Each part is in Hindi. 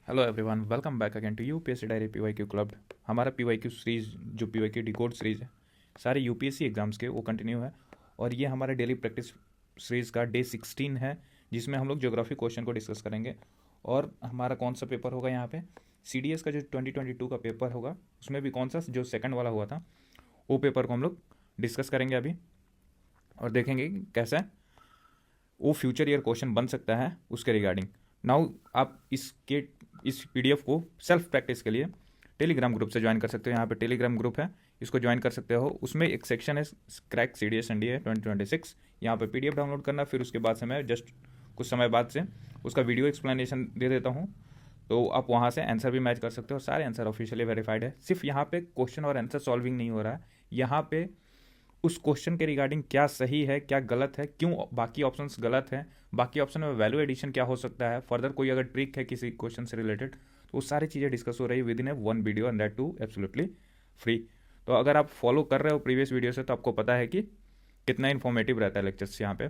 Hello everyone, welcome back again to UPSC diary PYQ club. हमारा पीवाईक्यू सीरीज जो पीवाईक्यू डिकोड सीरीज है सारे यूपीएससी एग्जाम्स के वो कंटिन्यू है। और ये हमारा डेली प्रैक्टिस सीरीज का डे 16 है, जिसमें हम लोग ज्योग्राफी क्वेश्चन को डिस्कस करेंगे। और हमारा कौन सा पेपर होगा यहाँ पे, सीडीएस का जो 2022 का पेपर होगा उसमें भी कौन सा जो सेकंड वाला हुआ था वो पेपर को हम लोग डिस्कस करेंगे अभी, और देखेंगे कि कैसा वो फ्यूचर ईयर क्वेश्चन बन सकता है उसके रिगार्डिंग। नाउ आप इस पीडीएफ को सेल्फ प्रैक्टिस के लिए टेलीग्राम ग्रुप से ज्वाइन कर सकते हो। यहाँ पे टेलीग्राम ग्रुप है, इसको ज्वाइन कर सकते हो। उसमें एक सेक्शन है क्रैक सीडीएस एनडीए 2026। यहाँ पे पीडीएफ डाउनलोड करना, फिर उसके बाद से मैं जस्ट कुछ समय बाद से उसका वीडियो एक्सप्लेनेशन दे देता हूँ, तो आप वहाँ से आंसर भी मैच कर सकते हो। सारे आंसर ऑफिशियली वेरीफाइड है। सिर्फ यहाँ पे क्वेश्चन और आंसर सॉल्विंग नहीं हो रहा है, यहाँ पे उस क्वेश्चन के रिगार्डिंग क्या सही है क्या गलत है, क्यों बाकी ऑप्शंस गलत हैं, बाकी ऑप्शन में वैल्यू एडिशन क्या हो सकता है, फर्दर कोई अगर ट्रिक है किसी क्वेश्चन से रिलेटेड, तो वो सारी चीज़ें डिस्कस हो रही है within a one video and that too absolutely free. तो अगर आप फॉलो कर रहे हो प्रीवियस वीडियो से तो आपको पता है कि कितना इन्फॉर्मेटिव रहता है लेक्चर्स। यहाँ पे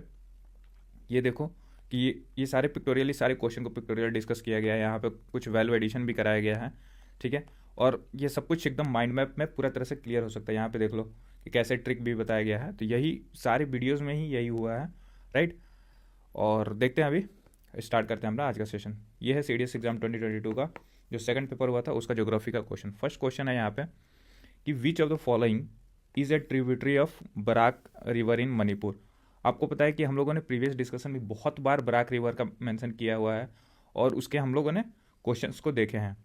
ये देखो कि ये सारे पिक्टोरियल, सारे क्वेश्चन को पिक्टोरियल डिस्कस किया गया है। यहाँ पे कुछ वैल्यू एडिशन भी कराया गया है, ठीक है। और ये सब कुछ एकदम माइंड मैप में पूरा तरह से क्लियर हो सकता है। यहाँ पे देख लो कि कैसे ट्रिक भी बताया गया है, तो यही सारे वीडियोस में ही यही हुआ है, राइट। और देखते हैं, अभी स्टार्ट करते हैं हमारा आज का सेशन। ये है सीडीएस एग्जाम 2022 का जो सेकंड पेपर हुआ था उसका ज्योग्राफी का क्वेश्चन। फर्स्ट क्वेश्चन है यहाँ पे कि which of the following is a tributary of Barak river in Manipur. आपको पता है कि हम लोगों ने प्रीवियस डिस्कशन में बहुत बार बराक रिवर का मेंशन किया हुआ है और उसके हम लोगों ने क्वेश्चंस को देखे हैं,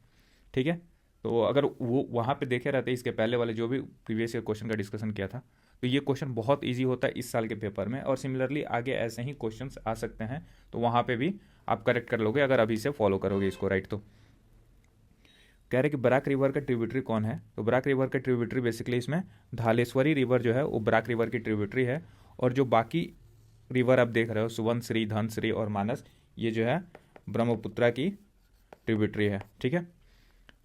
ठीक है। तो अगर वो वहाँ पे देखे रहते इसके पहले वाले जो भी प्रीवियस ईयर क्वेश्चन का डिस्कशन किया था, तो ये क्वेश्चन बहुत इजी होता है इस साल के पेपर में। और सिमिलरली आगे ऐसे ही क्वेश्चंस आ सकते हैं, तो वहाँ पे भी आप करेक्ट कर लोगे अगर अभी से फॉलो करोगे इसको, राइट। तो कह रहे कि बराक रिवर का ट्रिब्यूटरी कौन है, तो बराक रिवर का ट्रिब्यूटरी बेसिकली इसमें धालेश्वरी रिवर जो है वो बराक रिवर की ट्रिब्यूटरी है। और जो बाकी रिवर आप देख रहे हो सुवर्णश्री, धनश्री और मानस, ये जो है ब्रह्मपुत्रा की ट्रिब्यूटरी है, ठीक है।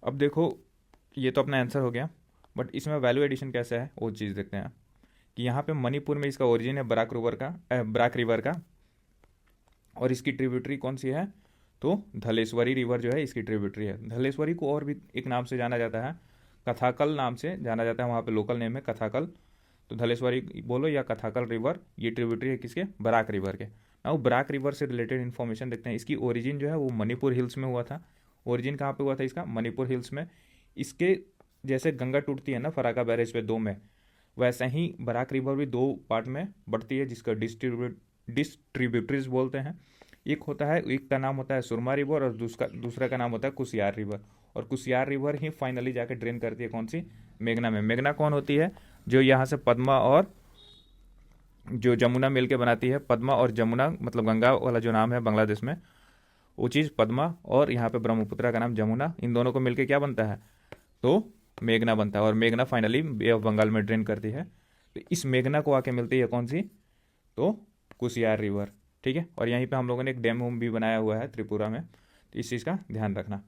अब देखो ये तो अपना आंसर हो गया, बट इसमें वैल्यू एडिशन कैसे है वो चीज़ देखते हैं कि यहाँ पे मणिपुर में इसका ओरिजिन है बराक रिवर का, और इसकी ट्रिब्यूटरी कौन सी है, तो धलेश्वरी रिवर जो है इसकी ट्रिब्यूटरी है। धलेश्वरी को और भी एक नाम से जाना जाता है, कथाकल नाम से जाना जाता है, वहाँ पे लोकल नेम है कथाकल। तो धलेश्वरी बोलो या कथाकल रिवर, ये ट्रिब्यूटरी है किसके, बराक रिवर के। ना वो बराक रिवर से रिलेटेड इन्फॉर्मेशन देखते हैं। इसकी ओरिजिन जो है वो मणिपुर हिल्स में हुआ था। ओरिजिन कहाँ पे हुआ था इसका, मणिपुर हिल्स में। इसके जैसे गंगा टूटती है ना फराका बैरेज पे दो में, वैसे ही बराक रिवर भी दो पार्ट में बढ़ती है जिसका डिस्ट्रीब्यूटरीज बोलते हैं। एक होता है, एक का नाम होता है सुरमा रिवर और दूसरा का नाम होता है कुसियार रिवर। और कुसियार रिवर ही फाइनली जाकर ड्रेन करती है कौन सी, मेघना में। मेघना कौन होती है, जो यहाँ से पद्मा और जो जमुना मिल के बनाती है। पद्मा और जमुना मतलब गंगा वाला जो नाम है बांग्लादेश में, वो चीज़ पद्मा, और यहाँ पे ब्रह्मपुत्रा का नाम जमुना, इन दोनों को मिलके क्या बनता है, तो मेघना बनता है। और मेघना फाइनली बे ऑफ बंगाल में ड्रेन करती है। तो इस मेघना को आके मिलती है कौन सी, तो कुसियार रिवर, ठीक है। और यहीं पे हम लोगों ने एक डैम भी बनाया हुआ है त्रिपुरा में, तो इस चीज़ का ध्यान रखना,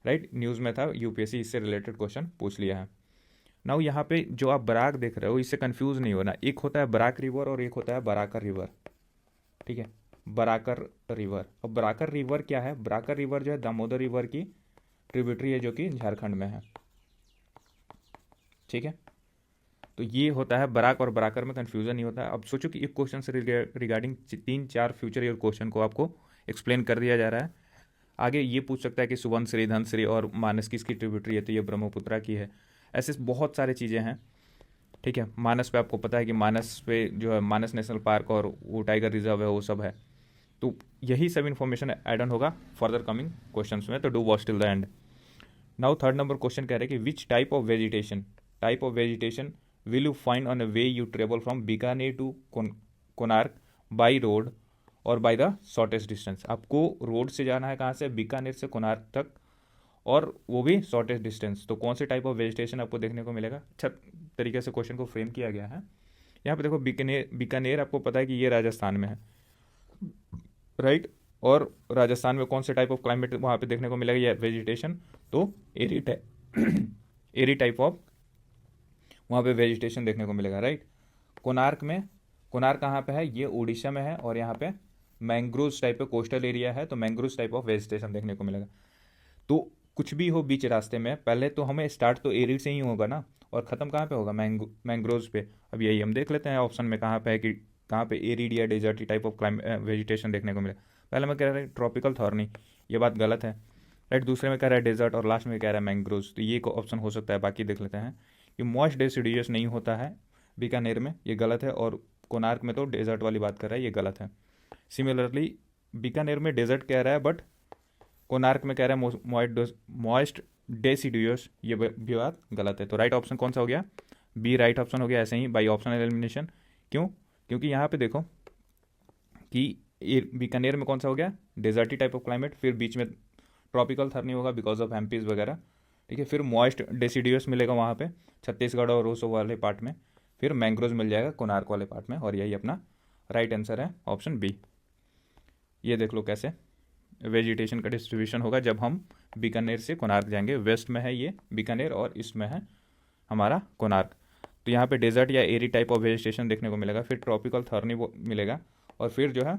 राइट। न्यूज़ में था, यूपीएससी इससे रिलेटेड क्वेश्चन पूछ लिया है। नाउ यहाँ पे जो आप बराक देख रहे हो इससे कंफ्यूज नहीं होना, एक होता है बराक रिवर और एक होता है बराकर रिवर, ठीक है। बराकर रिवर, और बराकर रिवर क्या है, बराकर रिवर जो है दामोदर रिवर की ट्रिब्यूटरी है जो कि झारखंड में है, ठीक है। तो ये होता है बराक और बराकर में कंफ्यूजन नहीं होता है। अब सोचो कि एक क्वेश्चन से रिगार्डिंग 3-4 फ्यूचर ईयर क्वेश्चन को आपको एक्सप्लेन कर दिया जा रहा है। आगे ये पूछ सकता है कि सुवर्णश्री, धनश्री और मानस किसकी ट्रिब्यूटरी है, तो ये ब्रह्मपुत्रा की है। ऐसे बहुत सारी चीज़ें हैं, ठीक है। मानस पे आपको पता है कि मानस पे जो है मानस नेशनल पार्क और वो टाइगर रिजर्व है, वो सब है। तो यही सब इन्फॉर्मेशन एड ऑन होगा फर्दर कमिंग क्वेश्चंस में, तो do watch till the end. Now third number question कह रहे हैं कि which type of vegetation will you find on a way you travel from Bikaner to Konark by road और बाय द शॉर्टेस्ट डिस्टेंस। आपको रोड से जाना है कहाँ से, बीकानेर से कोणार्क तक, और वो भी शॉर्टेस्ट डिस्टेंस। तो कौन से टाइप ऑफ वेजिटेशन आपको देखने को मिलेगा। अच्छा तरीके से क्वेश्चन को फ्रेम किया गया है। यहाँ पे देखो बीकानेर आपको पता है कि ये राजस्थान में है, राइट। और राजस्थान में कौन से टाइप ऑफ क्लाइमेट वहाँ पे देखने को मिलेगा, ये वेजिटेशन, तो एरी टाइप एरी टाइप ऑफ वहाँ पे वेजिटेशन देखने को मिलेगा, राइट। कोणार्क में, कोणार्क कहाँ पे है, ये उड़ीसा में है, और यहाँ पे मैंग्रोव टाइप पे कोस्टल एरिया है, तो मैंग्रोव टाइप ऑफ वेजिटेशन देखने को मिलेगा। तो कुछ भी हो बीच रास्ते में, पहले तो हमें स्टार्ट तो एरिड से ही होगा ना, और ख़त्म कहाँ पे होगा, मैंग्रोव्स पे। अब यही हम देख लेते हैं ऑप्शन में कहाँ पे है कि कहाँ पे एरिड या डेजर्टी टाइप ऑफ वेजिटेशन देखने को मिले। पहले में कह रहा है ट्रॉपिकल थॉर्नी, ये बात गलत है, राइट। दूसरे में कह रहा है डेजर्ट, और लास्ट में कह रहा है मैंग्रोव्स, तो ये ऑप्शन हो सकता है। बाकी देख लेते हैं कि मॉइस्ट डेसिडियस नहीं होता है बीकानेर में, ये गलत है, और कोणार्क में तो डेजर्ट वाली बात कर रहा है, ये गलत है। सिमिलरली बीकानेर में डेजर्ट कह रहा है, बट कोणार्क में कह रहा है मॉइस्ट डेसिडियस, ये भी बात गलत है। तो राइट ऑप्शन कौन सा हो गया, बी राइट ऑप्शन हो गया, ऐसे ही बाई ऑप्शनल एलिमिनेशन। क्यों, क्योंकि यहाँ पे देखो कि बीकानेर में कौन सा हो गया, डेजर्टी टाइप ऑफ क्लाइमेट, फिर बीच में ट्रॉपिकल थर नहीं होगा बिकॉज ऑफ एमपीज वगैरह, ठीक है। फिर मॉइस्ट डेसिडियस मिलेगा वहाँ पे छत्तीसगढ़ और रोसो वाले पार्ट में, फिर मैंग्रोव मिल जाएगा कोणार्क वाले पार्ट में, और यही अपना राइट आंसर है ऑप्शन बी। ये देख लो कैसे वेजिटेशन का डिस्ट्रीब्यूशन होगा जब हम बीकानेर से कोणार्क जाएंगे। वेस्ट में है ये बीकानेर और ईस्ट में है हमारा कोणार्क। तो यहाँ पे डेजर्ट या एरी टाइप ऑफ वेजिटेशन देखने को मिलेगा, फिर ट्रॉपिकल थर्नी मिलेगा, और फिर जो है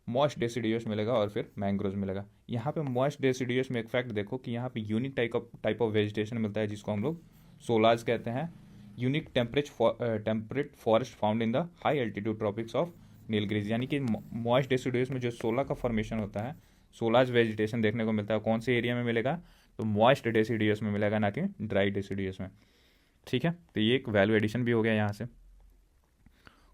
मॉइस्ट डेसिडियस मिलेगा, और फिर मैंग्रोव मिलेगा। यहाँ पे मॉइस्ट डेसिडियस में एक फैक्ट देखो कि यहाँ पे यूनिक टाइप ऑफ वेजिटेशन मिलता है जिसको हम लोग सोलाज कहते हैं, unique temperate forest found in the high altitude tropics of Nilgiris. यानी कि मॉइस्ट डेसिडियस में जो सोला का फॉर्मेशन होता है, सोलाज वेजिटेशन देखने को मिलता है, कौन से एरिया में मिलेगा, तो मॉइस्ट डेसिडियस में मिलेगा, ना कि ड्राई डेसिडियस में, ठीक है। तो ये एक वैल्यू एडिशन भी हो गया यहाँ से।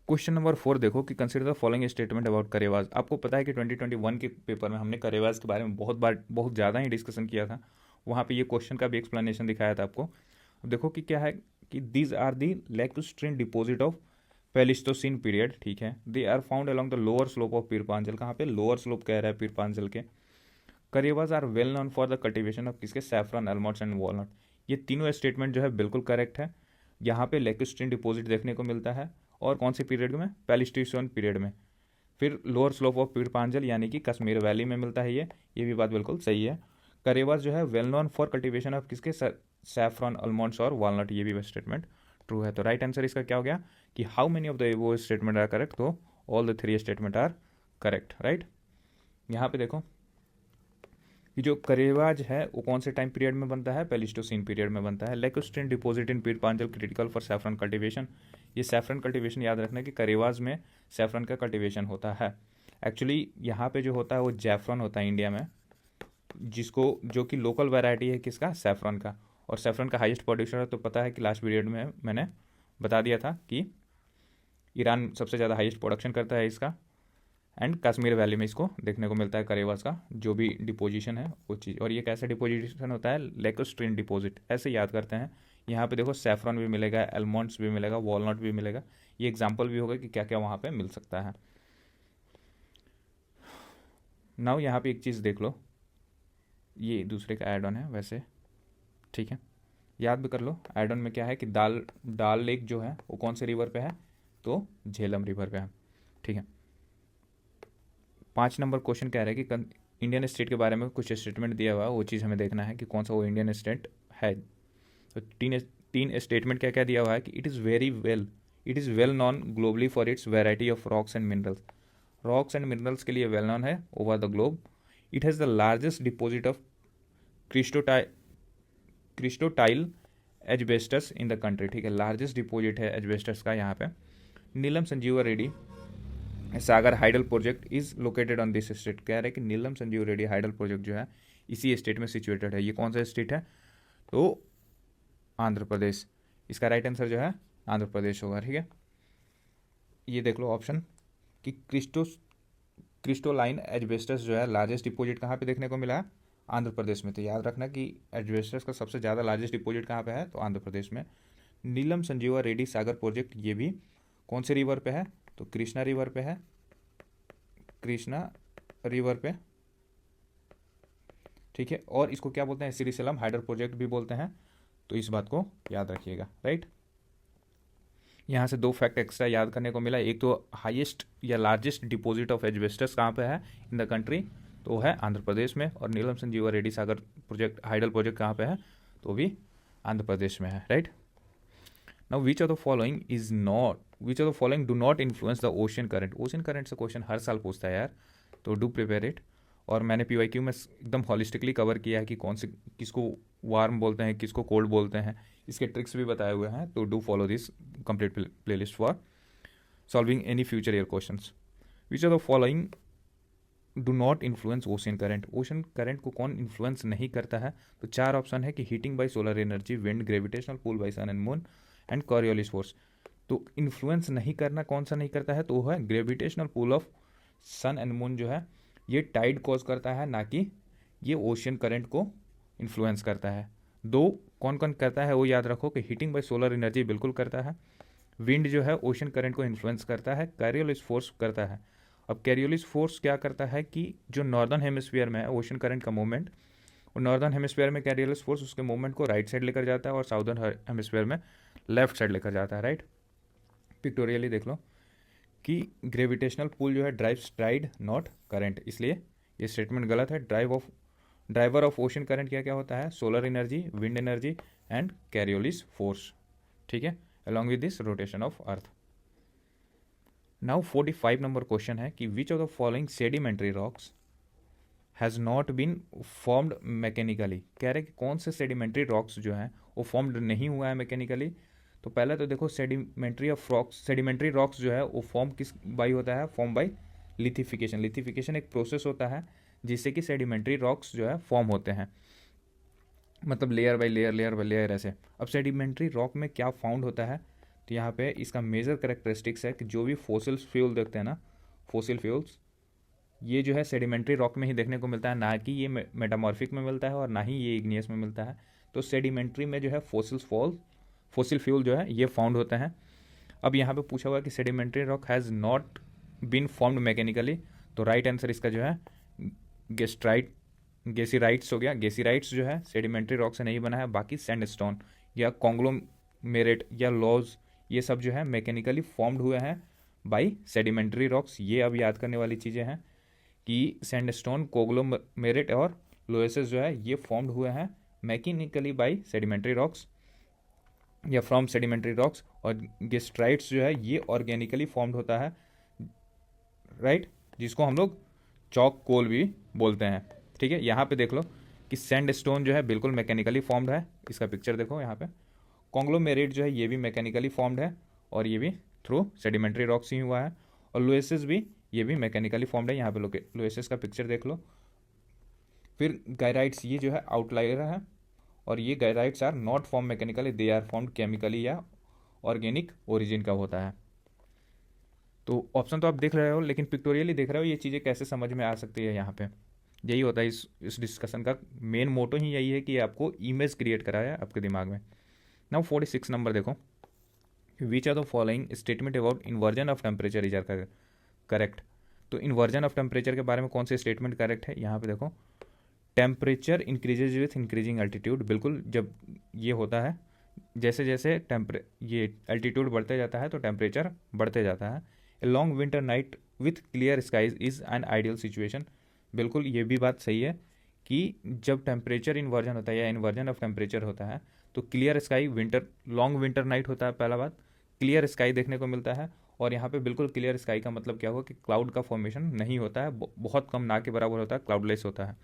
क्वेश्चन नंबर 4 देखो कि consider the following statement about karewas. आपको पता है कि 2021 के पेपर में हमने करेवाज के बारे में बहुत ज़्यादा ही डिस्कशन किया था, वहाँ पे ये क्वेश्चन का भी एक्सप्लेनेशन दिखाया था आपको। अब देखो कि क्या है कि these are the लैक्टोस्ट्रीन deposit of Pleistocene period, ठीक है। They are found along the lower slope of पीरपांजल, कहाँ पे, लोअर स्लोप कह रहा है पीरपांजल के। Karewas are well known for the cultivation of किसके, सैफरन, आलमंड्स एंड वॉलनट। ये तीनों स्टेटमेंट जो है बिल्कुल करेक्ट है। यहाँ पे लैक्टोस्ट्रीन डिपोजिट देखने को मिलता है, और कौन से पीरियड में, पेलिस्टोसिन पीरियड में। फिर लोअर स्लोप ऑफ पीरपांजल यानी कि कश्मीर वैली में मिलता है ये भी बात बिल्कुल सही है। करेवाज जो है well known for cultivation of किसके, सैफरन, आलमंड्स और वॉलनट, ये भी स्टेटमेंट ट्रू है। तो राइट आंसर इसका क्या हो गया कि how many of the above statement are correct, तो all the 3 statement are correct, right. यहाँ पे देखो कि जो करेवाज है वो कौन से टाइम पीरियड में बनता है, पेलिस्टोसिन पीरियड में बनता है। लैक्टोस्ट्रीन deposit in पीरपांजल critical for saffron cultivation, ये सैफरन कल्टिवेशन याद रखना कि करेवाज में सैफरन का कल्टिवेशन होता है। एक्चुअली यहाँ पे जो होता है वो जैफरन होता है इंडिया में, जिसको जो कि लोकल वैरायटी है किसका, सैफरन का, और सैफरन का हाईएस्ट प्रोड्यूसर है। तो पता है कि लास्ट पीरियड में मैंने बता दिया था कि ईरान सबसे ज़्यादा हाईएस्ट प्रोडक्शन करता है इसका, एंड कश्मीर वैली में इसको देखने को मिलता है करेवास का जो भी डिपोजिशन है वो चीज़। और ये कैसा डिपोजिशन होता है, लैक्टोस्ट्रीन डिपोजिट, ऐसे याद करते हैं। यहाँ पे देखो सैफरन भी मिलेगा, आलमंड्स भी मिलेगा, वॉलनट भी मिलेगा, ये एग्जाम्पल भी होगा कि क्या क्या वहाँ पे मिल सकता है। नाउ यहाँ पे एक चीज़ देख लो, ये दूसरे का एड ऑन है वैसे, ठीक है, याद भी कर लो। एड ऑन में क्या है कि डाल लेक जो है वो कौन से रिवर पे है, तो झेलम रिवर पे है, ठीक है। 5 नंबर क्वेश्चन कह रहा है कि इंडियन स्टेट के बारे में कुछ स्टेटमेंट दिया हुआ है, वो चीज़ हमें देखना है कि कौन सा वो इंडियन स्टेट है। तो तीन स्टेटमेंट क्या क्या दिया हुआ है कि it is well known globally for its variety of rocks and minerals. Rocks and minerals के लिए वेल नॉन है over the globe. It has the largest deposit of chrysotile asbestos in the country, ठीक है, लार्जेस्ट डिपोजिट है एजबेस्टस का यहाँ पे। Neelam Sanjiva Reddy Sagar hydel project is located on this state, कह रहे हैं कि नीलम संजीव रेड्डी हाइडल प्रोजेक्ट जो है इसी स्टेट में सिचुएटेड है। ये कौन सा स्टेट है, तो आंध्र प्रदेश। इसका राइट आंसर जो है आंध्र प्रदेश होगा, ठीक है। ये देख लो ऑप्शन कि क्रिस्टोलाइन एजबेस्टस जो है लार्जेस्ट डिपोजिट कहाँ पे देखने को मिला है, आंध्र प्रदेश में। तो याद रखना कि एजबेस्टस का सबसे ज़्यादा लार्जेस्ट डिपोजिट कहाँ पे है, तो आंध्र प्रदेश में। नीलम संजीवा रेड्डी सागर प्रोजेक्ट ये भी कौन से रिवर पे है, तो कृष्णा रिवर पे है, कृष्णा रिवर पे, ठीक है। और इसको क्या बोलते हैं, श्रीशैलम हाइडल प्रोजेक्ट भी बोलते हैं, तो इस बात को याद रखिएगा, राइट। यहाँ से 2 फैक्ट एक्स्ट्रा याद करने को मिला। एक तो हाईएस्ट या लार्जेस्ट डिपॉजिट ऑफ एजबेस्टस कहाँ पे है इन द कंट्री, तो है आंध्र प्रदेश में। और नीलम संजीवा रेड्डी सागर प्रोजेक्ट हाइडल प्रोजेक्ट कहाँ पे है, तो भी आंध्र प्रदेश में है, right. Now which of the following do not influence the ocean current. Ocean current से क्वेश्चन हर साल पूछता है यार, तो डू प्रिपेयर इट। और मैंने पीवाईक्यू में एकदम हॉलिस्टिकली कवर किया है कि कौन से किसको वार्म बोलते हैं, किसको कोल्ड बोलते हैं, इसके ट्रिक्स भी बताए हुए हैं। तो do follow this complete playlist for solving any future year questions. Which are the following do not influence ocean current. Ocean current को कौन इन्फ्लुएंस नहीं करता है? तो 4 ऑप्शन है कि heating by solar energy, wind, gravitational pull by sun and moon and Coriolis force. तो इन्फ्लुएंस नहीं करना कौन सा नहीं करता है? तो वो है gravitational pull of sun and moon जो है ये टाइड कॉज करता है, ना कि ये ओशियन करंट को इन्फ्लुएंस करता है। दो कौन कौन करता है वो याद रखो कि हीटिंग बाय सोलर एनर्जी बिल्कुल करता है, विंड जो है ओशन करंट को इन्फ्लुएंस करता है, कैरियोलिस फोर्स करता है। अब कैरियोलिस फोर्स क्या करता है कि जो नॉर्दर्न हेमिस्फीयर में है ओशन करंट का मूवमेंट, और नॉर्दर्न हेमिस्फीयर में कैरियोलिस फोर्स उसके मूवमेंट को राइट साइड लेकर जाता है और साउदर्न हेमिस्फीयर में लेफ्ट साइड लेकर जाता है, राइट। पिक्टोरियली देख लो कि ग्रेविटेशनल पुल जो है ड्राइव्स टाइड नॉट करंट, इसलिए ये स्टेटमेंट गलत है। ड्राइवर ऑफ ओशन करंट क्या क्या होता है? Solar energy, wind energy and Coriolis force, ठीक है, along with this rotation of earth. Now 45 number question है कि which of the following sedimentary rocks has not been formed mechanically. कह रहे कि कौन से सेडिमेंट्री रॉक्स जो हैं वो फॉर्म्ड नहीं हुआ है मैकेनिकली। तो पहले तो देखो सेडिमेंट्री रॉक्स जो है वो फॉर्म किस बाई होता है? Form by lithification. लिथिफिकेशन एक प्रोसेस होता है जिससे कि सेडिमेंट्री रॉक्स जो है फॉर्म होते हैं, मतलब layer by layer, layer by layer ऐसे। अब सेडिमेंट्री रॉक में क्या फाउंड होता है? तो यहाँ पे इसका मेजर करेक्टरिस्टिक्स है कि जो भी फोसिल फ्यूल देखते हैं ना, फोसिल फ्यूल्स, ये जो है सेडिमेंट्री रॉक में ही देखने को मिलता है, ना कि ये मेटामॉर्फिक में मिलता है और ना ही ये इग्नियस में मिलता है। तो सेडिमेंट्री में जो है फोसिल फ्यूल जो है ये फाउंड होते हैं। अब यहाँ पे पूछा हुआ है कि sedimentary rock has not been formed mechanically, तो राइट आंसर इसका जो है गेसिराइट्स हो गया। गेसिराइट्स जो है सेडिमेंट्री रॉक से नहीं बना है, बाकी सैंडस्टोन या कॉन्ग्लोमेरेट या लॉज ये सब जो है मैकेनिकली फॉर्म्ड हुए हैं बाई सेडिमेंट्री रॉक्स। ये अब याद करने वाली चीज़ें हैं कि सैंडस्टोन, कॉन्ग्लोमेरेट और लोएसेस जो है ये फॉर्म्ड हुए हैं मैकेनिकली बाई सेडिमेंट्री रॉक्स या फ्रॉम सेडिमेंट्री रॉक्स, और गेस्ट्राइट्स जो है ये ऑर्गेनिकली फॉर्म्ड होता है, राइट, जिसको हम लोग चौक कोल भी बोलते हैं, ठीक है। यहाँ पे देख लो कि सैंडस्टोन जो है बिल्कुल मैकेनिकली फॉर्म्ड है, इसका पिक्चर देखो यहाँ पे। कॉन्ग्लोमेरेट जो है ये भी मैकेनिकली फॉर्म्ड है और ये भी थ्रू सेडिमेंट्री रॉक्स ही हुआ है, और लोएसिस भी ये भी मैकेनिकली फॉर्म्ड है, यहाँ पे लोएसिस का पिक्चर देख लो। फिर गायराइट्स ये जो है आउटलायर है, और ये geyserites are not form mechanically, they are formed chemically या ऑर्गेनिक ओरिजिन का होता है। तो ऑप्शन तो आप देख रहे हो, लेकिन पिक्टोरियली देख रहे हो, ये चीज़ें कैसे समझ में आ सकती है। यहाँ पे यही होता है इस डिस्कशन का मेन मोटो ही यही है कि आपको इमेज क्रिएट कराया आपके दिमाग में। नाउ 46 नंबर देखो, which are the following statement about inversion of temperature is are correct. तो इन्वर्जन ऑफ टेम्परेचर के बारे में कौन से स्टेटमेंट करेक्ट है? यहाँ पे देखो, temperature increases with increasing altitude. बिल्कुल, जब ये होता है जैसे जैसे ये एल्टीट्यूड बढ़ते जाता है तो टेम्परेचर बढ़ते जाता है। A long winter night with clear skies is an ideal situation. बिल्कुल ये भी बात सही है कि जब टेम्परेचर इन्वर्जन होता है या इन्वर्जन ऑफ टेम्परेचर होता है तो clear sky, long winter night होता है, पहला बात क्लियर स्काई देखने को मिलता है। और यहाँ पे बिल्कुल क्लियर स्काई का मतलब क्या हुआ कि क्लाउड का फॉर्मेशन नहीं होता है, बहुत कम, ना के बराबर होता है, क्लाउडलेस होता है।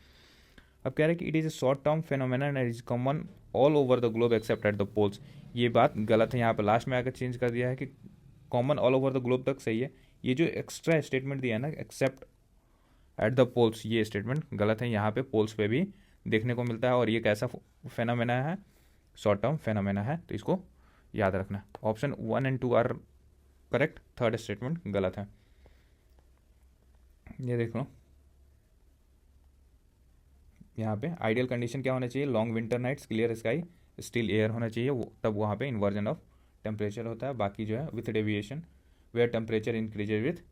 अब कह रहे हैं कि it is a short term phenomena and is common all over the globe except at the poles. ये बात गलत है, यहाँ पे लास्ट में आकर चेंज कर दिया है कि common all over the globe तक सही है। ये जो एक्स्ट्रा स्टेटमेंट दिया है ना, एक्सेप्ट एट द पोल्स, ये स्टेटमेंट गलत है। यहाँ पे पोल्स पे भी देखने को मिलता है, और ये कैसा फेनोमेना है? शॉर्ट टर्म फेनोमेना है, तो इसको याद रखना। ऑप्शन 1 और 2 आर करेक्ट, थर्ड स्टेटमेंट गलत है। ये देख लो यहाँ पे आइडियल कंडीशन क्या होना चाहिए? Long winter nights, clear sky, still air होना चाहिए, तब वहाँ पे इन्वर्जन ऑफ टेम्परेचर होता है। बाकी जो है with deviation where temperature increases with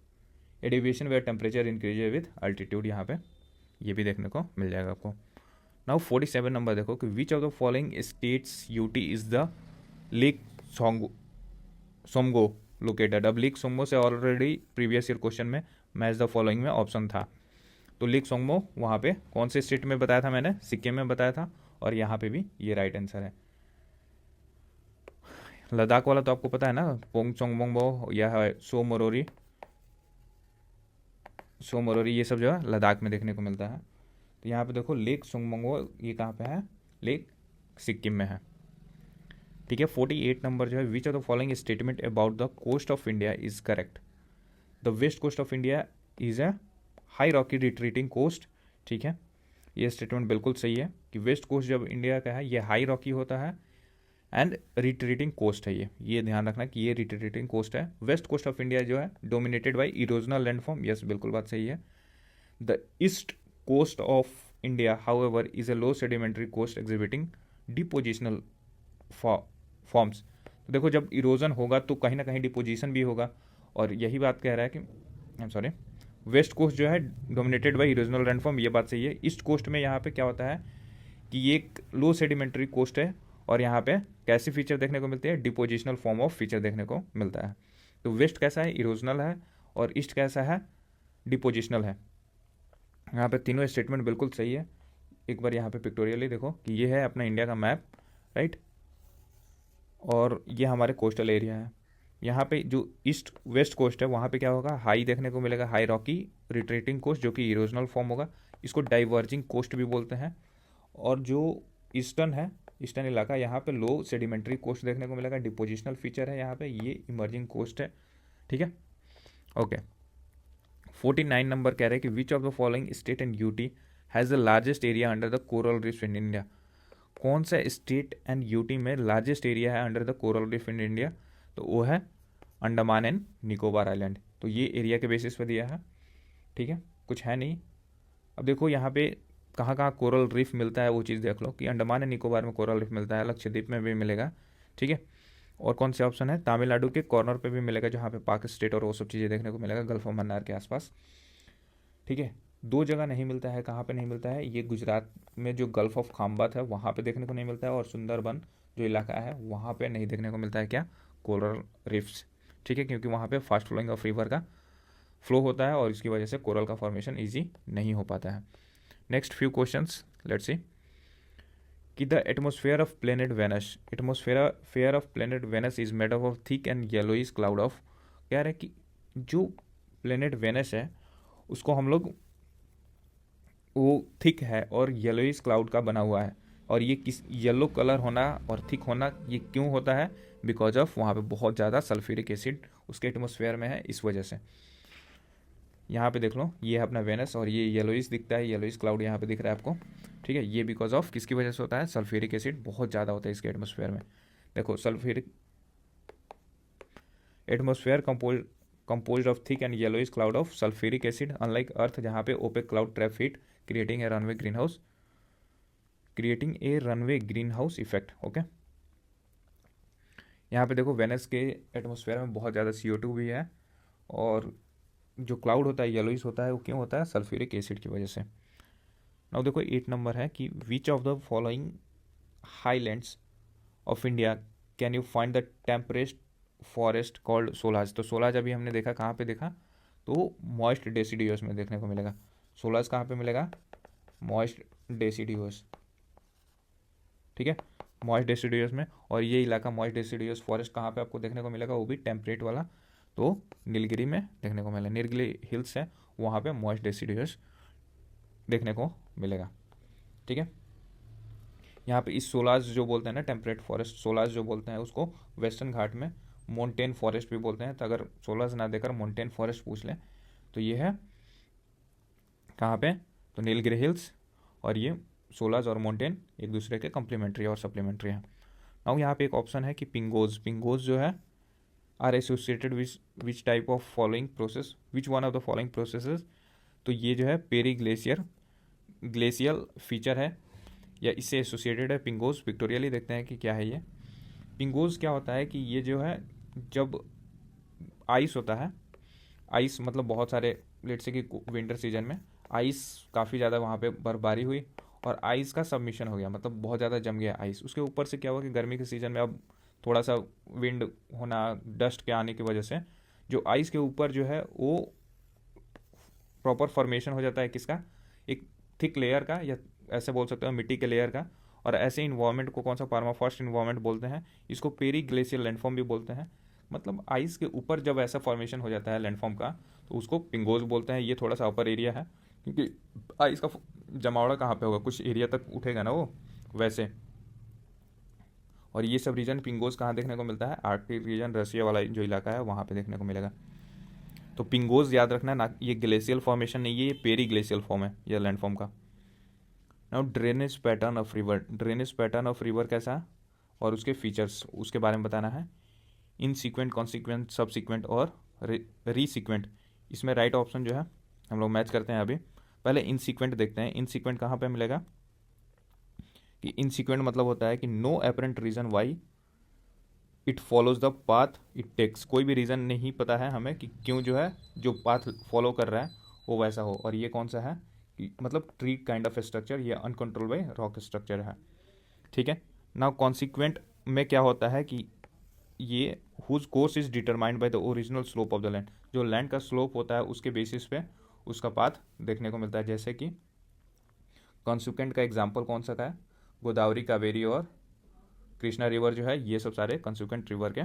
deviation where temperature increases with altitude, यहाँ पे ये भी देखने को मिल जाएगा आपको। नाउ 47 नंबर देखो कि which of the following states UT is the lake Tsomgo located. अब लेक सोमगो से ऑलरेडी प्रीवियस ईयर क्वेश्चन में मैच द फॉलोइंग में ऑप्शन था, तो लेक सोमगो वहाँ पे कौन से स्टेट में बताया था मैंने? सिक्किम में बताया था, और यहाँ पे भी ये राइट आंसर है। लद्दाख वाला तो आपको पता है ना, पोंग चोंगबोंगबो या सो मोरोरी सोमरोरी ये सब जो है लद्दाख में देखने को मिलता है। तो यहाँ पे देखो लेक सुंगमंगो ये कहाँ पे है, लेक सिक्किम में है। ठीक है, 48 नंबर जो है, which of the following statement about the coast of India is correct. The west coast of India is a high rocky retreating coast. ठीक है, ये स्टेटमेंट बिल्कुल सही है कि वेस्ट कोस्ट जब इंडिया का है ये हाई रॉकी होता है एंड रिट्रीटिंग कोस्ट है। ये ध्यान रखना कि ये रिट्रीटिंग कोस्ट है। वेस्ट कोस्ट ऑफ इंडिया जो है dominated by erosional landform, yes बिल्कुल बात सही है। The east coast of India however is a low sedimentary coast exhibiting depositional forms. तो देखो जब इरोजन होगा तो कहीं ना कहीं डिपोजिशन भी होगा, और यही बात कह रहा है कि I am sorry, west coast जो है डोमिनेटेड बाय इरोजनल लैंडफॉर्म, ये बात सही है। ईस्ट कोस्ट में यहाँ पे क्या होता है कि ये एक लो सेडिमेंट्री कोस्ट है, और यहाँ पे कैसे फीचर देखने को मिलते हैं, डिपोजिशनल फॉर्म ऑफ फीचर देखने को मिलता है। तो वेस्ट कैसा है, इरोजनल है, और ईस्ट कैसा है, डिपोजिशनल है। यहाँ पे तीनों स्टेटमेंट बिल्कुल सही है। एक बार यहाँ पे पिक्टोरियली देखो कि ये है अपना इंडिया का मैप, राइट, और ये हमारे कोस्टल एरिया है। यहाँ पे जो ईस्ट वेस्ट कोस्ट है वहाँ पे क्या होगा, हाई देखने को मिलेगा, हाई रॉकी रिट्रीटिंग कोस्ट जो कि इरोजनल फॉर्म होगा, इसको डाइवर्जिंग कोस्ट भी बोलते हैं। और जो ईस्टर्न है, ईस्टर्न इलाका, यहाँ पे लो सेडिमेंट्री कोस्ट देखने को मिलेगा, डिपोजिशनल फीचर है यहाँ पे, ये इमर्जिंग कोस्ट है। ठीक है, ओके। 49 नंबर कह रहे हैं कि which of the following state and UT has the largest area under the coral reef in India. कौन सा स्टेट एंड यूटी में लार्जेस्ट एरिया है under the coral reef in India, तो वो है अंडमान एंड निकोबार आइलैंड। तो ये एरिया के बेसिस पर दिया है। ठीक है, कुछ है नहीं। अब देखो यहाँ पे कहाँ कहाँ कोरल रीफ मिलता है वो चीज़ देख लो कि अंडमान एंड निकोबार में कोरल रीफ मिलता है, लक्षद्वीप में भी मिलेगा। ठीक है, और कौन से ऑप्शन है, तमिलनाडु के कॉर्नर पे भी मिलेगा जहाँ पे पाक स्टेट और वो सब चीज़ें देखने को मिलेगा, गल्फ ऑफ मन्नार के आसपास। ठीक है, दो जगह नहीं मिलता है, कहाँ पे नहीं मिलता है, ये गुजरात में जो गल्फ ऑफ खाम्बात है वहाँ पे देखने को नहीं मिलता है, और सुंदरबन जो इलाका है वहाँ पे नहीं देखने को मिलता है क्या, कोरल रीफ्स। ठीक है, क्योंकि वहाँ पे फास्ट फ्लोइंग ऑफ रिवर का फ्लो होता है और इसकी वजह से कोरल का फॉर्मेशन ईजी नहीं हो पाता है। Next few questions let's see कि the atmosphere of planet Venus, atmosphere of planet Venus is made up of thick and yellowish cloud of. कह रहे हैं कि जो प्लेनेट वेनस है उसको हम लोग, वो थिक है और येलोइश क्लाउड का बना हुआ है, और ये किस येलो कलर होना और थिक होना ये क्यों होता है, बिकॉज ऑफ वहाँ पे बहुत ज़्यादा सल्फ्यूरिक एसिड उसके एटमोसफेयर में है, इस वजह से। यहाँ पे देख लो ये है अपना वेनस, और ये येलोइश दिखता है, येलोइश क्लाउड यहाँ पे दिख रहा है आपको। ठीक है, ये बिकॉज ऑफ किसकी वजह से होता है, सल्फ्यूरिक एसिड बहुत ज़्यादा होता है इसके एटमोसफेयर में। देखो sulphuric atmosphere composed of thick and yellowish cloud of sulfuric acid, unlike earth जहाँ पे opaque cloud trap heat creating a runway greenhouse effect। Okay, यहाँ पे देखो वेनस के एटमोसफेयर में बहुत ज़्यादा CO2 भी है, और जो क्लाउड होता है येलोइश होता है, वो क्यों होता है, सल्फ्यूरिक एसिड की वजह से। नाउ देखो 8 नंबर है कि which of the following highlands of India can you find the temperate forest called sholas. तो सोलाज अभी हमने देखा, कहाँ पे देखा, तो मॉइस्ट डेसिडियोस में देखने को मिलेगा। सोलाज कहाँ पे मिलेगा, मॉइस्ट डेसिडियोस। ठीक है, मॉइस्ट डेसिडियोस में, और ये इलाका मॉइस्ट डेसिडियोस फॉरेस्ट कहाँ पे आपको देखने को मिलेगा, वो भी टेम्परेट वाला, तो नीलगिरी में देखने को मिलेगा। नीलगिरी हिल्स है वहाँ पे मॉइस्ट डेसिडियोस देखने को मिलेगा। ठीक है, यहाँ पे इस सोलाज जो बोलते हैं ना, टेम्परेट फॉरेस्ट सोलाज जो बोलते हैं, उसको वेस्टर्न घाट में मोन्टेन फॉरेस्ट भी बोलते हैं। तो अगर सोलाज ना देकर मोन्टेन फॉरेस्ट पूछ लें तो ये है कहाँ पे, तो नीलगिरी हिल्स, और ये सोलाज और मोन्टेन एक दूसरे के कम्प्लीमेंट्री और सप्लीमेंट्री हैं। नाउ यहाँ पे एक ऑप्शन है कि पिंगोज जो है are associated which type of following process, which one of the following processes. तो ये जो है पेरी ग्लेशियल फीचर है या इससे एसोसिएटेड है पिंगोज। पिक्टोरियली देखते हैं कि क्या है ये पिंगोज। क्या होता है कि ये जो है जब आइस होता है, आइस मतलब बहुत सारे, लेट से कि विंटर सीजन में आइस काफ़ी ज़्यादा वहाँ पे बर्फबारी हुई और आइस का सबमिशन हो गया, मतलब बहुत ज़्यादा जम गया आइस। उसके ऊपर से क्या हुआ कि गर्मी के सीज़न में अब थोड़ा सा विंड होना, डस्ट के आने की वजह से जो आइस के ऊपर जो है वो प्रॉपर फॉर्मेशन हो जाता है किसका, एक थिक लेयर का, या ऐसे बोल सकते हो मिट्टी के लेयर का। और ऐसे इन्वायरमेंट को कौन सा परमाफ्रॉस्ट इन्वायरमेंट बोलते हैं, इसको पेरी ग्लेशियल लैंडफॉर्म भी बोलते हैं। मतलब आइस के ऊपर जब ऐसा फॉर्मेशन हो जाता है लैंडफॉर्म का, तो उसको पिंगोज बोलते हैं। ये थोड़ा सा अपर एरिया है, क्योंकि आइस का जमावड़ा कहाँ पे होगा, कुछ एरिया तक उठेगा ना वो, वैसे। और ये सब रीजन पिंगोज कहाँ देखने को मिलता है, आर्कटिक रीजन, रशिया वाला जो इलाका है वहाँ पे देखने को मिलेगा। तो पिंगोज याद रखना ना, ये ग्लेशियल फॉर्मेशन नहीं है, ये पेरी ग्लेशियल फॉर्म है ये लैंडफॉर्म का। Now drainage pattern of river, drainage pattern of river कैसा और उसके फीचर्स उसके बारे में बताना है। इन सीक्वेंट, कॉन्सिक्वेंट, सब सीक्वेंट और रीसीक्वेंट। इसमें राइट ऑप्शन जो है हम लोग मैच करते हैं अभी। पहले इन सीक्वेंट देखते हैं। इन सीक्वेंट कहाँ पे मिलेगा, कि इन सीक्वेंट मतलब होता है कि no apparent reason why it follows the path it takes. कोई भी रीज़न नहीं पता है हमें कि क्यों जो है जो पाथ फॉलो कर रहा है वो वैसा हो। और ये कौन सा है, कि मतलब ट्री काइंड ऑफ स्ट्रक्चर, ये अनकंट्रोल बाई रॉक स्ट्रक्चर है, ठीक है। नाउ कॉन्सिक्वेंट में क्या होता है कि ये whose course is determined by the original slope of the land. जो लैंड का स्लोप होता है उसके बेसिस पे उसका पाथ देखने को मिलता है। जैसे कि कॉन्सिक्वेंट का एग्जाम्पल कौन सा का है, गोदावरी, कावेरी और कृष्णा रिवर जो है, ये सब सारे कॉन्सिक्वेंट रिवर के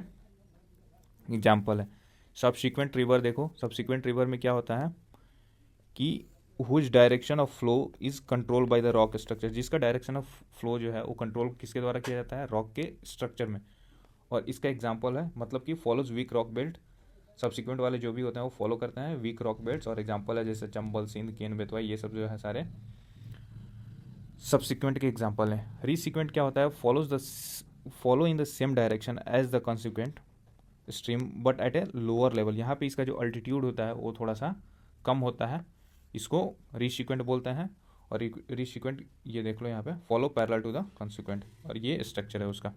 एग्जाम्पल है। सबसिक्वेंट रिवर देखो, सबसिक्वेंट रिवर में क्या होता है कि whose direction of flow is control by the rock structure. जिसका डायरेक्शन ऑफ फ्लो जो है वो कंट्रोल किसके द्वारा किया जाता है, रॉक के स्ट्रक्चर में। और इसका एग्जाम्पल है, मतलब कि follows weak rock belt. Subsequent वाले जो भी होते हैं वो फॉलो करते हैं वीक रॉक बेल्ट्स। और एग्जाम्पल है जैसे चंबल, सिंध, केन, बेतवा, ये सब जो है सारे सबसिक्वेंट के एग्जाम्पल हैं। रीसिक्वेंट क्या होता है, follow in the same direction as the consequent stream but at a lower level. यहाँ पे इसका जो अल्टीट्यूड होता है वो थोड़ा सा कम होता है, इसको रीसिक्वेंट बोलते हैं। और रीसिक्वेंट ये देख लो यहाँ पे, follow parallel to the consequent, और ये स्ट्रक्चर है उसका।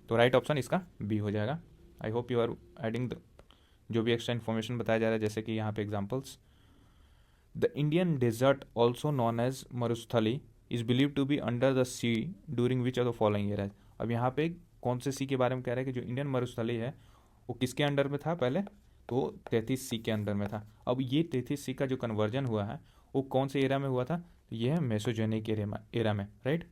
तो राइट ऑप्शन इसका बी हो जाएगा। I hope you are adding the जो भी एक्स्ट्रा इन्फॉर्मेशन बताया जा रहा है, जैसे कि यहाँ पे examples. The Indian desert also known as Marusthali is believe to be under the sea during which of the following year. अब यहाँ पे कौन से सी के बारे में कह रहा है कि जो इंडियन मरुस्थली है वो किसके अंडर में था पहले, तो 33 सी के अंडर में था। अब ये 33 सी का जो कन्वर्जन हुआ है वो कौन से एरा में हुआ था, तो ये है मेसोजेनिक एरा में, राइट।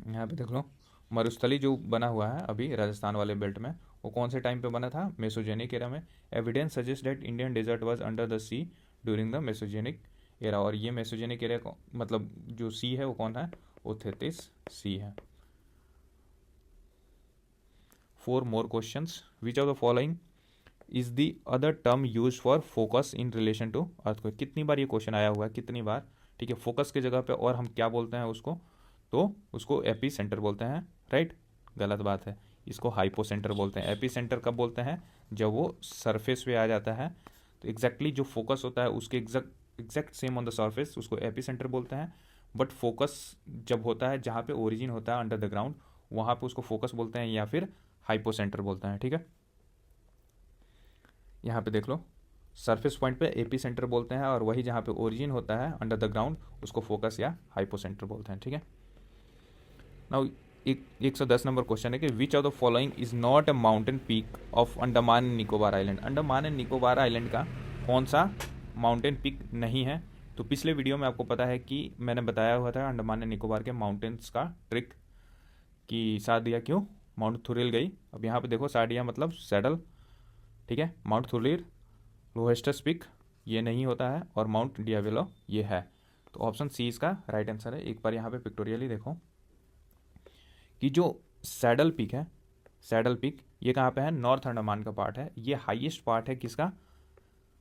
यहाँ पे देख लो, मरुस्थली जो बना हुआ है अभी राजस्थान वाले बेल्ट में, वो कौन से टाइम पे बना था, मेसोजेनिक एरा में। Evidence suggest that Indian desert was under the sea during the mesogenic era. और ये मेसोजेनिक एरा मतलब जो सी है वो कौन है, वो 33 सी है। 4 more questions. Which of the following is the other term used for focus in relation to earthquake? कितनी बार ये क्वेश्चन आया हुआ है, कितनी बार, ठीक है। फोकस की जगह पे और हम क्या बोलते हैं उसको, तो उसको एपी सेंटर बोलते हैं, राइट। गलत बात है, इसको हाइपो सेंटर बोलते हैं। एपी सेंटर कब बोलते हैं, जब वो सरफेस पे आ जाता है, तो एग्जैक्टली जो फोकस होता है उसके exact same on the surface, उसको एपी सेंटर बोलते हैं। बट फोकस जब होता है जहाँ पे ओरिजिन होता है अंडर द ग्राउंड, वहाँ पे उसको फोकस बोलते हैं या फिर हाइपोसेंटर बोलते हैं, ठीक है। यहाँ पे देख लो, सरफेस पॉइंट पे एपी सेंटर बोलते हैं, और वही जहाँ पे ओरिजिन होता है अंडर द ग्राउंड उसको फोकस या हाइपोसेंटर बोलते हैं, ठीक है। नाउ 110 नंबर क्वेश्चन है कि which of the following is not a mountain peak of Andaman and Nicobar island. Andaman and Nicobar island का कौन सा माउंटेन पीक नहीं है। तो पिछले वीडियो में आपको पता है कि मैंने बताया हुआ था अंडमान एंड निकोबार के माउंटेन्स का ट्रिक, कि सादिया क्यों माउंट थुरिल गई। अब यहाँ पे देखो, साडिया मतलब सैडल, ठीक है। माउंट थुरिल, लोहेस्टस पिक ये नहीं होता है, और माउंट डियावेलो ये है। तो ऑप्शन सी इसका राइट आंसर है। एक बार यहाँ पे पिक्टोरियली देखो कि जो सैडल पिक है, सैडल पिक ये कहाँ पे है, नॉर्थ अंडमान का पार्ट है। ये हाईएस्ट पार्ट है किसका,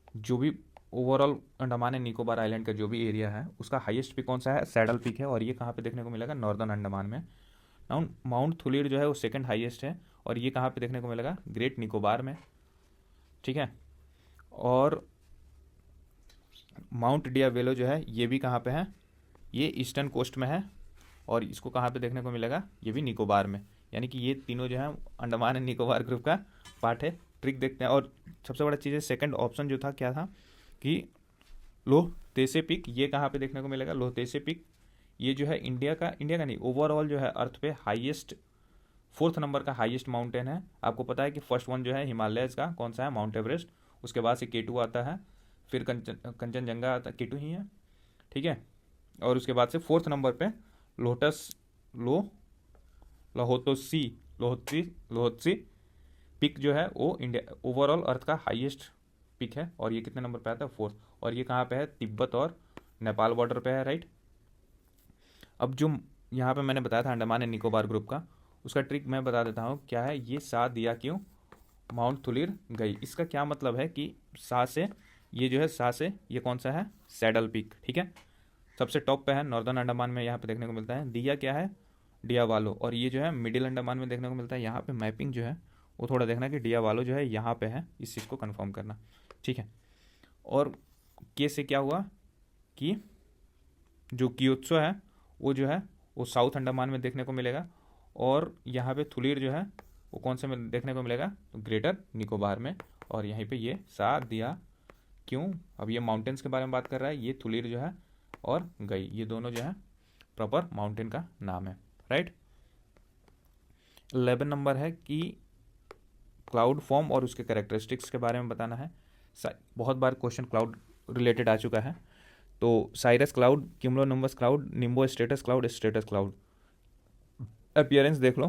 जो भी overall Andaman and Nicobar island का जो भी एरिया है उसका हाईएस्ट पिक कौन सा है, सैडल पिक है। और ये कहाँ पे देखने को मिलेगा, नॉर्दर्न अंडमान में। माउंट थुलिर जो है वो सेकंड हाईएस्ट है, और ये कहाँ पे देखने को मिलेगा, ग्रेट निकोबार में, ठीक है। और माउंट डियावेलो जो है ये भी कहाँ पे है, ये ईस्टर्न कोस्ट में है, और इसको कहाँ पे देखने को मिलेगा, ये भी निकोबार में। यानी कि ये तीनों जो है अंडमान एंड निकोबार ग्रुप का पार्ट है। ट्रिक देखते हैं। और सबसे बड़ा चीज़ है, सेकंड ऑप्शन जो था क्या था कि लोहतेसे पिक, ये कहाँ पे देखने को मिलेगा, लोहतेसे पिक ये जो है इंडिया का नहीं, ओवरऑल जो है अर्थ पे हाईएस्ट 4th नंबर का हाईएस्ट माउंटेन है। आपको पता है कि फर्स्ट वन जो है हिमालयस का कौन सा है, माउंट एवरेस्ट। उसके बाद से K2 आता है, फिर कंचनजंगा आता है, K2 ही है, ठीक है। और उसके बाद से 4th नंबर पे लोहोत्सी पिक जो है वो इंडिया ओवरऑल अर्थ का हाईएस्ट पिक है और ये कितने नंबर पे आता है, 4th। और ये कहाँ पे है, तिब्बत और नेपाल बॉर्डर पे है, राइट। अब जो यहाँ पे मैंने बताया था अंडमान एंड निकोबार ग्रुप का, उसका ट्रिक मैं बता देता हूँ क्या है। ये सा दिया क्यों, माउंट थुलिर गई, इसका क्या मतलब है कि सा से ये जो है, सा से ये कौन सा है, सैडल पीक, ठीक है, सबसे टॉप पे है, नॉर्दर्न अंडमान में यहाँ पे देखने को मिलता है। दिया क्या है, डियावालो, और ये जो है मिडिल अंडमान में देखने को मिलता है। यहाँ पे मैपिंग जो है वो थोड़ा देखना कि डियावालो जो है यहाँ पे है, इस चीज़ को कंफर्म करना, ठीक है। और के से क्या हुआ कि जो कियोत्सो है वो जो है वो साउथ अंडमान में देखने को मिलेगा, और यहाँ पे थुलीर जो है वो कौन से में देखने को मिलेगा, तो ग्रेटर निकोबार में। और यहीं पे ये सा दिया क्यों, अब ये माउंटेन्स के बारे में बात कर रहा है, ये थुलीर जो है और गई, ये दोनों जो है प्रॉपर माउंटेन का नाम है, राइट। 11 नंबर है कि क्लाउड फॉर्म और उसके कैरेक्टरिस्टिक्स के बारे में बताना है। बहुत बार क्वेश्चन क्लाउड रिलेटेड आ चुका है। तो cirrus cloud, cumulonimbus cloud, nimbostratus cloud, stratus cloud. Appearance देख लो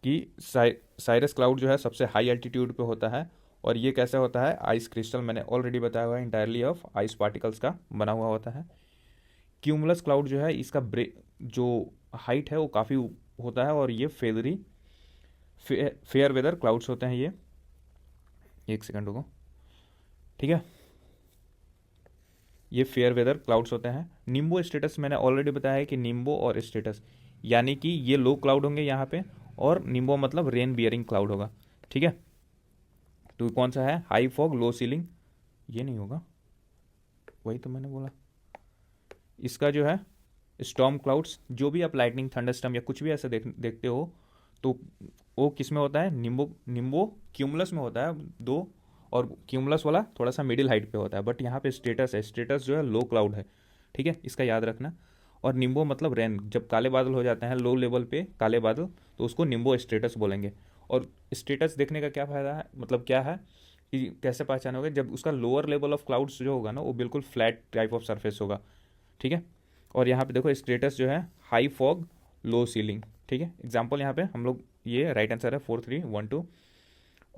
कि साइरस क्लाउड जो है सबसे हाई एल्टीट्यूड पे होता है, और ये कैसे होता है, आइस क्रिस्टल, मैंने ऑलरेडी बताया हुआ है, इंटायरली ऑफ आइस पार्टिकल्स का बना हुआ होता है। क्यूमुलस क्लाउड जो है इसका जो हाइट है वो काफ़ी होता है, और ये फेदरी फेयर वेदर क्लाउड्स होते हैं ये। एक सेकंड को, ठीक है, ये फेयर वेदर क्लाउड्स होते हैं। निम्बो स्टेटस मैंने ऑलरेडी बताया है कि निम्बो और स्टेटस यानी कि ये लो क्लाउड होंगे यहाँ पे, और निम्बो मतलब रेन बियरिंग क्लाउड होगा, ठीक है। तो कौन सा है, हाई फॉग लो सीलिंग, ये नहीं होगा, वही तो मैंने बोला। इसका जो है स्टॉर्म क्लाउड्स, जो भी आप लाइटनिंग थंडरस्टॉर्म या कुछ भी ऐसे देखते हो, तो वो किस में होता है, निम्बो क्यूमुलस में होता है दो, और क्यूमुलस वाला थोड़ा सा मिडिल हाइट पे होता है, बट यहाँ पे स्टेटस है, स्टेटस जो है लो क्लाउड है, ठीक है, इसका याद रखना। और निम्बो मतलब रेन, जब काले बादल हो जाते हैं लो लेवल पे काले बादल, तो उसको निम्बो स्टेटस बोलेंगे। और स्टेटस देखने का क्या फ़ायदा है, मतलब क्या है कि कैसे पहचानोगे, जब उसका लोअर लेवल ऑफ क्लाउड्स जो होगा ना वो बिल्कुल फ्लैट टाइप ऑफ सरफेस होगा, ठीक है। और यहाँ पे देखो स्टेटस जो है हाई फॉग लो सीलिंग, ठीक है। एग्जाम्पल यहाँ पे हम लोग, ये राइट आंसर है 4 3 1 2।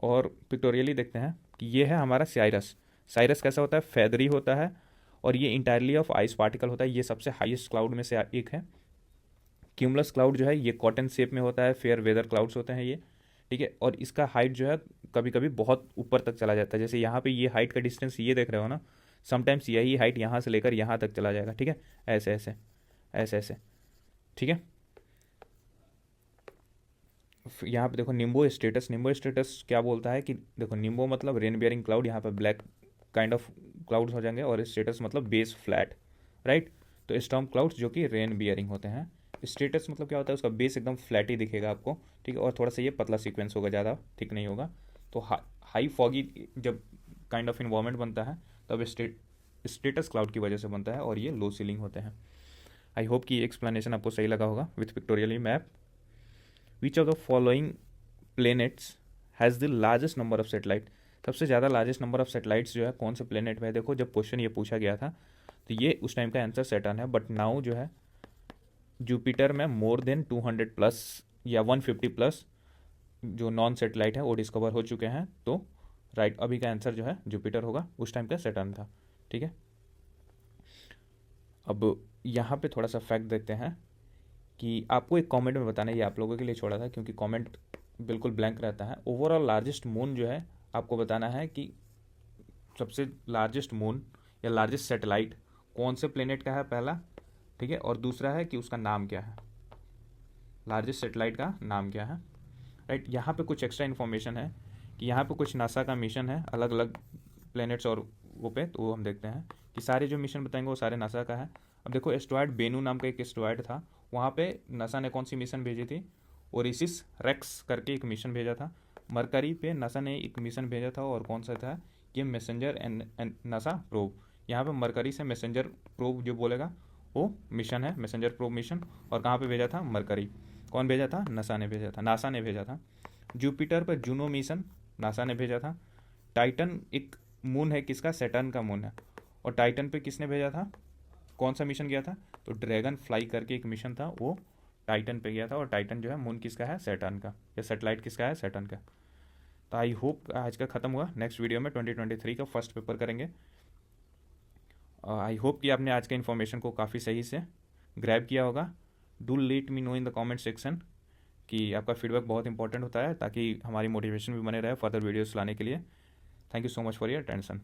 और पिक्टोरियली देखते हैं कि ये है हमारा साइरस। साइरस कैसा होता है, फेदरी होता है, और ये इंटायरली ऑफ आइस पार्टिकल होता है, ये सबसे हाईएस्ट क्लाउड में से एक है। क्यूमुलस क्लाउड जो है ये कॉटन शेप में होता है, फेयर वेदर क्लाउड्स होते हैं ये, ठीक है। और इसका हाइट जो है कभी कभी बहुत ऊपर तक चला जाता है, जैसे यहाँ पे ये हाइट का डिस्टेंस ये देख रहे हो ना, समटाइम्स यही हाइट यहाँ से लेकर यहाँ तक चला जाएगा, ठीक है, ऐसे ऐसे ऐसे ऐसे, ठीक है। यहाँ पे देखो निम्बो स्टेटस, निम्बो स्टेटस क्या बोलता है कि देखो निम्बो मतलब रेन बियरिंग क्लाउड, यहाँ पे ब्लैक काइंड ऑफ क्लाउड्स हो जाएंगे, और स्टेटस मतलब बेस फ्लैट, राइट। तो स्टॉर्म क्लाउड्स जो कि रेन बियरिंग होते हैं। स्टेटस मतलब क्या होता है, उसका बेस एकदम फ्लैट ही दिखेगा आपको, ठीक है, और थोड़ा सा ये पतला सीक्वेंस होगा, ज़्यादा थिक नहीं होगा। तो हाई फॉगी जब काइंड ऑफ इन्वायरमेंट बनता है तब स्टेटस क्लाउड की वजह से बनता है, और ये लो सीलिंग होते हैं। आई होप कि एक्सप्लेनेशन आपको सही लगा होगा with pictorially map. Which of the following planets has the largest number of satellite, सबसे ज़्यादा लार्जेस्ट नंबर ऑफ सेटेलाइट्स जो है कौन से प्लेनेट में है। देखो जब क्वेश्चन ये पूछा गया था तो ये उस टाइम का आंसर सैटर्न है, बट नाउ जो है जुपिटर में मोर देन 200 प्लस या 150 प्लस जो नॉन सेटेलाइट है वो डिस्कवर हो चुके हैं। तो राइट अभी का आंसर जो है जुपिटर होगा, उस टाइम का सैटर्न था, ठीक है। अब यहाँ पे थोड़ा सा फैक्ट देखते हैं कि आपको एक कमेंट में बताना है, ये आप लोगों के लिए छोड़ा था क्योंकि कमेंट बिल्कुल ब्लैंक रहता है। ओवरऑल लार्जेस्ट मून जो है आपको बताना है कि सबसे लार्जेस्ट मून या लार्जेस्ट सैटेलाइट कौन से प्लेनेट का है पहला, ठीक है, और दूसरा है कि उसका नाम क्या है, लार्जेस्ट सैटेलाइट का नाम क्या है, राइट। यहाँ पे कुछ एक्स्ट्रा इन्फॉर्मेशन है कि यहाँ पे कुछ नासा का मिशन है अलग अलग प्लेनेट्स और वो पे, तो हम देखते हैं कि सारे जो मिशन बताएंगे वो सारे नासा का है। अब देखो एस्ट्रॉयड बेनू नाम का एक एस्ट्रॉयड था, वहाँ पे नासा ने कौन सी मिशन भेजी थी, ओरिसिस रेक्स करके एक मिशन भेजा था। मरकरी पे नासा ने एक मिशन भेजा था, और कौन सा था ये मैसेंजर एंड नासा प्रोब। यहाँ पे मरकरी से मैसेंजर प्रोब जो बोलेगा वो मिशन है, मैसेंजर प्रोब मिशन। और कहाँ पे भेजा था, मरकरी। कौन भेजा था, नासा ने भेजा था, नासा ने भेजा था। जुपिटर पर जूनो मिशन नासा ने भेजा था। टाइटन एक मून है किसका, सैटर्न का मून है, और टाइटन पे किसने भेजा था, कौन सा मिशन गया था, तो ड्रैगन फ्लाई करके एक मिशन था वो टाइटन पे गया था। और टाइटन जो है मून किसका है, सैटर्न का, या सैटेलाइट किसका है, सैटर्न का। तो आई होप आज का ख़त्म हुआ, नेक्स्ट वीडियो में 2023 का फर्स्ट पेपर करेंगे। आई होप कि आपने आज के इन्फॉर्मेशन को काफ़ी सही से ग्रैब किया होगा। Do let me know in the comment section कि आपका फीडबैक बहुत इंपॉर्टेंट होता है, ताकि हमारी मोटिवेशन भी बने रहे फर्दर वीडियोस लाने के लिए। Thank you so much for your attention.